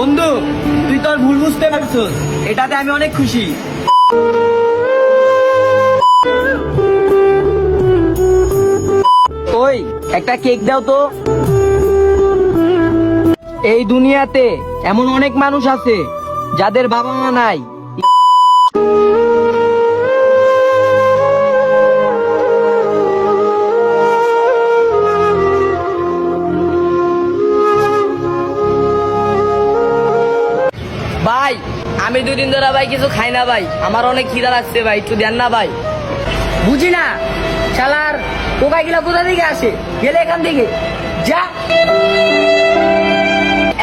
বন্ধু, তুই তোর ভুল বুঝতে পারছিস, এটাতে আমি অনেক খুশি। ওই একটা কেক দাও তো। এই দুনিয়াতে এমন অনেক মানুষ আছে যাদের বাবা মা নাই। ভাই, আমি 2 দিন ধরে ভাই কিছু খাই না ভাই, আমার অনেক খিদা লাগছে ভাই, একটু দেন না ভাই। বুঝি না শালার কোকাই গিলা কোথা থেকে আসে, গেলে এখান থেকে যা।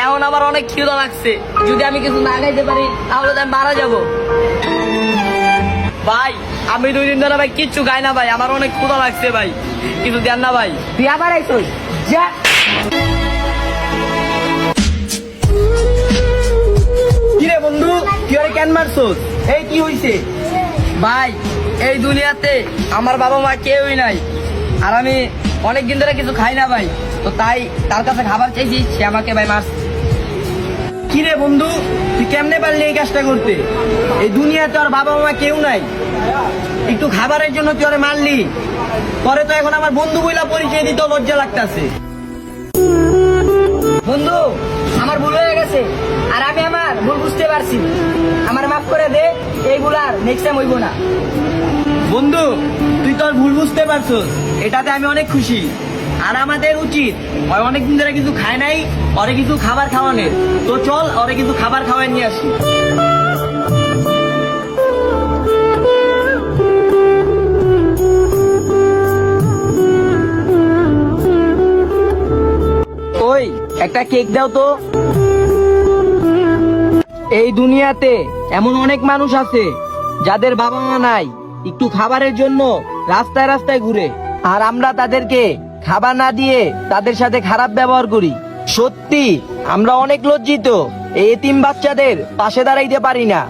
এখন আমার অনেক খিদা লাগছে, যদি আমি কিছু না খাইতে পারি তাহলে তো আমি মারা যাব। ভাই, আমি 2 দিন ধরে ভাই কিচ্ছু খাই না ভাই, আমার অনেক ক্ষুধা লাগছে ভাই, কিছু দেন না ভাই। তুই আবার আইসোস, যা। কিরে বন্ধু, তুই আরে কেন মারছস? এই কি হইছে? ভাই, এই দুনিয়াতে আমার বাবা মা কেউই নাই, আর আমি অনেকদিন ধরে কিছু খাই না ভাই, তো তাই তার কাছে খাবার চাইছি, সে আমাকে ভাই মারছে। কিরে বন্ধু, তুই কেমনে পারলি এই কাজটা করতে? এই দুনিয়াতে আর বাবা মা কেউ নাই, একটু খাবারের জন্য তুই ওরে মারলি। পরে তো এখন আমার বন্ধু বইলা পরিচয় দিতে লজ্জা লাগতাছে। বন্ধু, আমার ভুল হয়ে গেছে, আর আমি আমার ভুল বুঝতে পারছি, আমার মাফ করে দে, এইগুলা আর নেক্সট টাইম হইব না। বন্ধু, তুই তোর ভুল বুঝতে পারছস, এটাতে আমি অনেক খুশি। আর আমাদের উচিত, ওই অনেকদিন ধরে কিছু খায় নাই, ওরে কিছু খাবার খাওয়ানোর। তো চল ওরে কিছু খাবার খাওয়াই নিয়ে আসি। ওই একটা কেক দাও তো। এই দুনিয়াতে এমন অনেক মানুষ আছে যাদের বাবা মা নাই, একটু খাবারের জন্য রাস্তায় রাস্তায় ঘুরে, আর আমরা তাদেরকে খাবার না দিয়ে তাদের সাথে খারাপ ব্যবহার করি। সত্যি আমরা অনেক লজ্জিত, এই এতিম বাচ্চাদের পাশে দাঁড়াইতে পারি না।